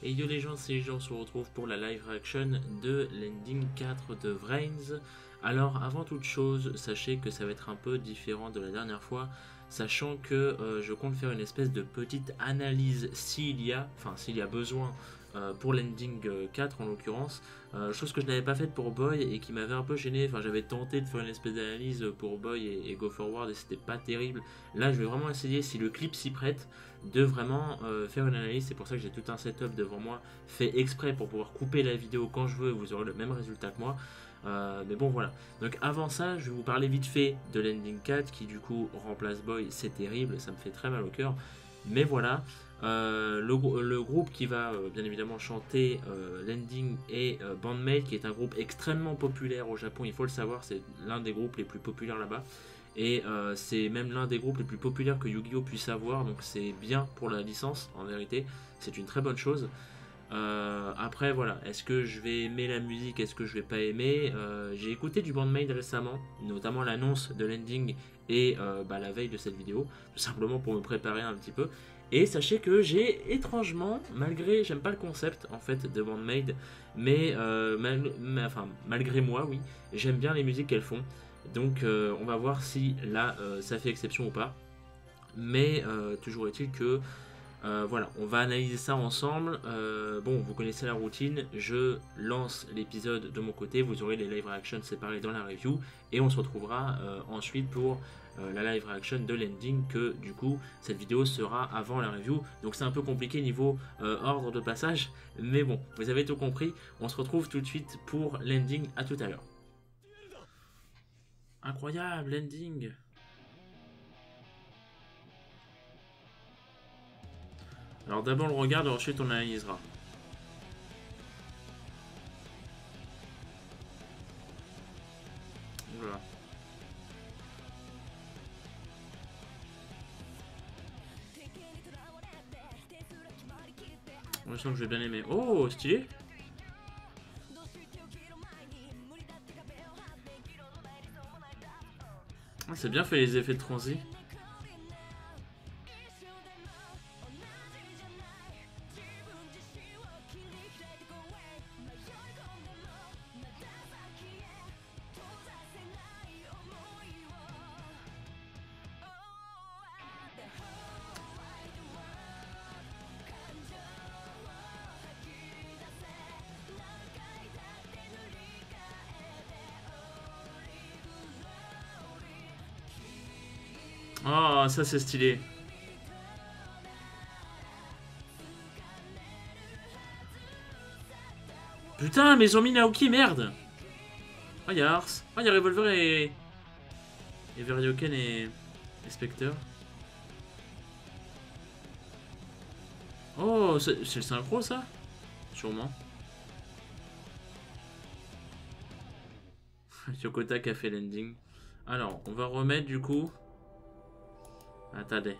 Et yo les gens, c'est Jean, on se retrouve pour la live reaction de l'ending 4 de Vrains. Alors avant toute chose, sachez que ça va être un peu différent de la dernière fois, sachant que je compte faire une espèce de petite analyse s'il y a besoin pour l'ending 4 en l'occurrence, chose que je n'avais pas faite pour Boy et qui m'avait un peu gêné. Enfin, j'avais tenté de faire une espèce d'analyse pour Boy et Go Forward et c'était pas terrible. Là je vais vraiment essayer, si le clip s'y prête, de vraiment faire une analyse. C'est pour ça que j'ai tout un setup devant moi fait exprès pour pouvoir couper la vidéo quand je veux et vous aurez le même résultat que moi. Mais bon voilà, donc avant ça je vais vous parler vite fait de l'ending 4 qui du coup remplace Boy. C'est terrible, ça me fait très mal au cœur, mais voilà. Le groupe qui va bien évidemment chanter l'ending est Bandmate, qui est un groupe extrêmement populaire au Japon, il faut le savoir, c'est l'un des groupes les plus populaires là-bas. Et c'est même l'un des groupes les plus populaires que Yu-Gi-Oh puisse avoir, donc c'est bien pour la licence, en vérité, c'est une très bonne chose. Après voilà, est-ce que je vais aimer la musique, est-ce que je vais pas aimer, j'ai écouté du Bandmate récemment, notamment l'annonce de l'ending et la veille de cette vidéo, tout simplement pour me préparer un petit peu. Et sachez que j'ai étrangement, malgré, j'aime pas le concept en fait de Bandmate, mais malgré moi, oui, j'aime bien les musiques qu'elles font. Donc on va voir si là ça fait exception ou pas. Mais toujours est-il que voilà, on va analyser ça ensemble. Bon, vous connaissez la routine, je lance l'épisode de mon côté, vous aurez les live reactions séparés dans la review, et on se retrouvera ensuite pour la live reaction de l'ending, que du coup cette vidéo sera avant la review, donc c'est un peu compliqué niveau ordre de passage, mais bon, vous avez tout compris. On se retrouve tout de suite pour l'ending, à tout à l'heure. Incroyable, l'ending. Alors d'abord on regarde, ensuite on analysera. Voilà. Je sens que je vais bien aimer. Oh, stylé. Ah, c'est bien fait les effets de transi. Oh, ça c'est stylé. Putain, mais ils ont mis Naoki, merde. Ah, y'a Ars. Ah, y'a Revolver et Veryoken et Spectre. Oh, c'est le synchro ça? Sûrement. Yokota qui a fait l'ending. Alors, on va remettre du coup. Attendez.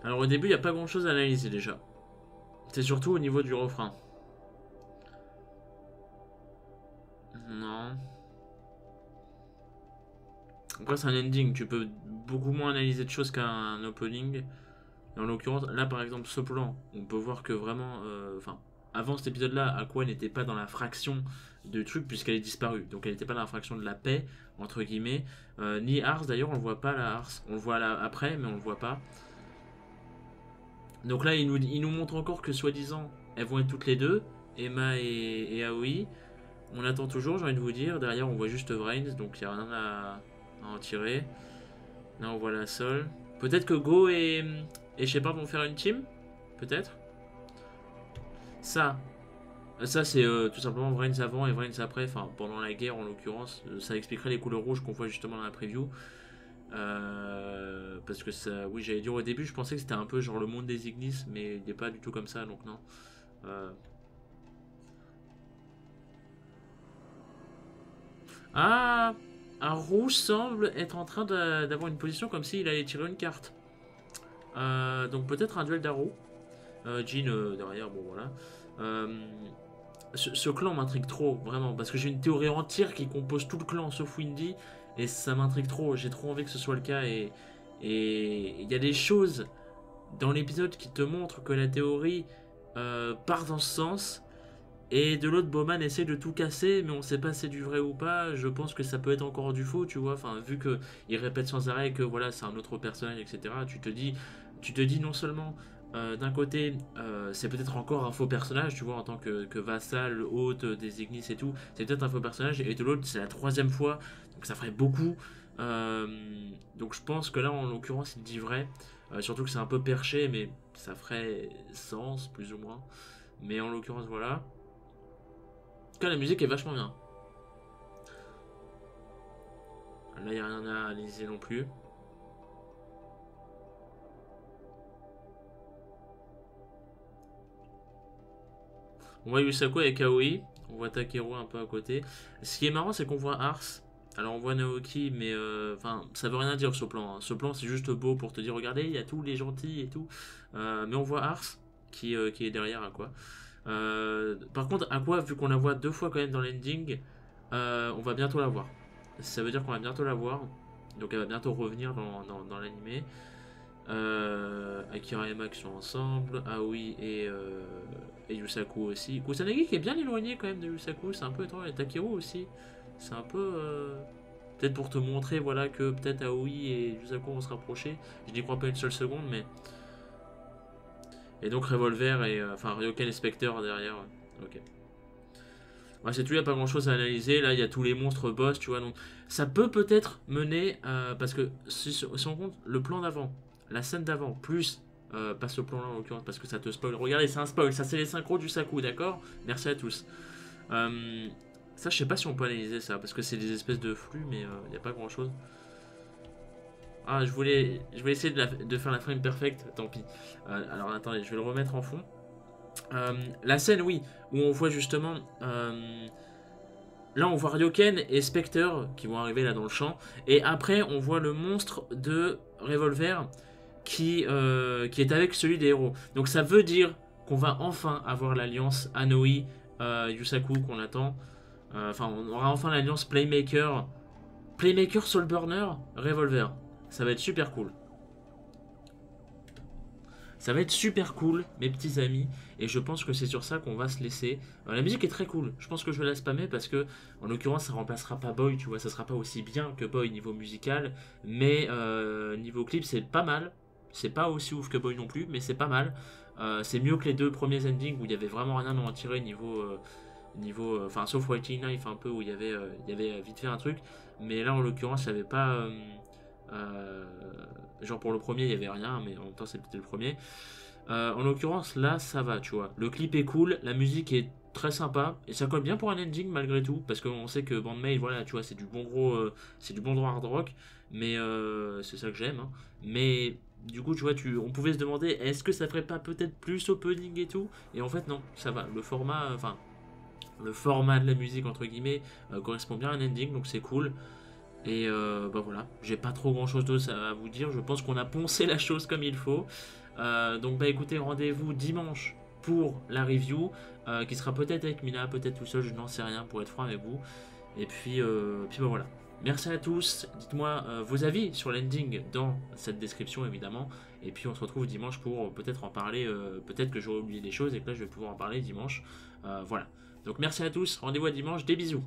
Alors au début, il n'y a pas grand chose à analyser déjà. C'est surtout au niveau du refrain. Non. Après, c'est un ending. Tu peux beaucoup moins analyser de choses qu'un opening. Et en l'occurrence, là par exemple, ce plan, on peut voir que vraiment. Enfin, avant cet épisode-là, Aqua n'était pas dans la fraction de truc puisqu'elle est disparue. Donc elle n'était pas dans la fraction de la paix, entre guillemets. Ni Ars d'ailleurs, on le voit pas la Ars. On le voit là après, mais on le voit pas. Donc là, il nous montre encore que soi-disant, elles vont être toutes les deux, Emma et Aoi. On attend toujours, j'ai envie de vous dire. Derrière, on voit juste Vrains, donc il n'y a rien à en tirer. Là, on voit la Sol. Peut-être que Go et Shepard vont faire une team. Peut-être. Ça c'est tout simplement Vrains avant et Vrains après. Enfin, pendant la guerre en l'occurrence. Ça expliquerait les couleurs rouges qu'on voit justement dans la preview. Parce que ça, oui, j'allais dire au début, je pensais que c'était un peu genre le monde des Ignis, mais il n'est pas du tout comme ça, donc non. Ah, un rouge semble être en train d'avoir une position comme s'il allait tirer une carte. Donc peut-être un duel d'Aro. Jean derrière, bon voilà. Ce clan m'intrigue trop, vraiment, parce que j'ai une théorie entière qui compose tout le clan sauf Windy, et ça m'intrigue trop, j'ai trop envie que ce soit le cas, et il y a des choses dans l'épisode qui te montre que la théorie part dans ce sens, et de l'autre, Bowman essaie de tout casser, mais on sait pas si c'est du vrai ou pas. Je pense que ça peut être encore du faux, tu vois. Enfin, vu que il répète sans arrêt que voilà, c'est un autre personnage, etc. Tu te dis non seulement d'un côté, c'est peut-être encore un faux personnage, tu vois, en tant que vassal, hôte des Ignis et tout. C'est peut-être un faux personnage, et de l'autre, c'est la troisième fois, donc ça ferait beaucoup. Euh, donc je pense que là, en l'occurrence, il dit vrai. Surtout que c'est un peu perché, mais ça ferait sens, plus ou moins. Mais en l'occurrence, voilà. En tout cas, la musique est vachement bien. Là, il n'y a rien à analyser non plus. On voit Yusaku avec Aoi. On voit Takeru un peu à côté. Ce qui est marrant, c'est qu'on voit Ars. Alors, on voit Naoki, mais enfin, ça veut rien dire ce plan, hein. Ce plan, c'est juste beau pour te dire, regardez, il y a tous les gentils et tout. Mais on voit Ars qui est derrière à quoi. Par contre, Aqua, vu qu'on la voit deux fois quand même dans l'ending, on va bientôt la voir. Ça veut dire qu'on va bientôt la voir. Donc elle va bientôt revenir dans l'animé. Akira et Max sont ensemble. Aoi et Yusaku aussi. Kusanagi qui est bien éloigné quand même de Yusaku. C'est un peu étrange. Et Takeru aussi. C'est un peu... peut-être pour te montrer voilà, que peut-être Aoi et Yusaku vont se rapprocher. Je n'y crois pas une seule seconde, mais... Et donc Revolver et... enfin Ryoken et Spectre derrière. Ok. Ouais, c'est tout, il n'y a pas grand chose à analyser. Là, il y a tous les monstres boss, tu vois. Donc, ça peut peut-être mener. Parce que si on compte le plan d'avant, la scène d'avant, plus. Pas ce plan-là en l'occurrence, parce que ça te spoil. Regardez, c'est un spoil. Ça, c'est les synchros du Saku, d'accord? Merci à tous. Ça, je sais pas si on peut analyser ça, parce que c'est des espèces de flux, mais il n'y a pas grand chose. Ah, je voulais essayer de faire la frame perfect, tant pis. Alors, attendez, je vais le remettre en fond. La scène, oui, où on voit justement. Là, on voit Ryoken et Spectre qui vont arriver là dans le champ. Et après, on voit le monstre de Revolver qui est avec celui des héros. Donc, ça veut dire qu'on va enfin avoir l'alliance Anoi, Yusaku qu'on attend. Enfin, on aura enfin l'alliance Playmaker. Playmaker, Soulburner, Revolver. Ça va être super cool. Ça va être super cool, mes petits amis, et je pense que c'est sur ça qu'on va se laisser. La musique est très cool, je pense que je vais la spammer parce que, en l'occurrence, ça remplacera pas Boy, tu vois, ça sera pas aussi bien que Boy niveau musical, mais niveau clip, c'est pas mal. C'est pas aussi ouf que Boy non plus, mais c'est pas mal. C'est mieux que les deux premiers endings où il y avait vraiment rien à en tirer niveau enfin, sauf Whitey Knife un peu où il y avait vite fait un truc, mais là en l'occurrence, il n'y avait pas. Euh, genre pour le premier il y avait rien mais en même temps c'était le premier. En l'occurrence là ça va tu vois, le clip est cool, la musique est très sympa et ça colle bien pour un ending malgré tout parce qu'on sait que Bandmaid voilà tu vois c'est du bon gros c'est du bon gros hard rock mais c'est ça que j'aime hein. Mais du coup tu vois on pouvait se demander est-ce que ça ferait pas peut-être plus opening et tout et en fait non ça va le format enfin le format de la musique entre guillemets correspond bien à un ending donc c'est cool. Et bah voilà, j'ai pas trop grand chose d'autre à vous dire. Je pense qu'on a poncé la chose comme il faut. Donc bah écoutez, rendez-vous dimanche pour la review, qui sera peut-être avec Mina, peut-être tout seul, je n'en sais rien pour être franc avec vous. Et puis bah voilà. Merci à tous. Dites-moi vos avis sur l'ending dans cette description évidemment. Et puis on se retrouve dimanche pour peut-être en parler. Peut-être que j'aurai oublié des choses et que là je vais pouvoir en parler dimanche. Voilà. Donc merci à tous. Rendez-vous à dimanche. Des bisous.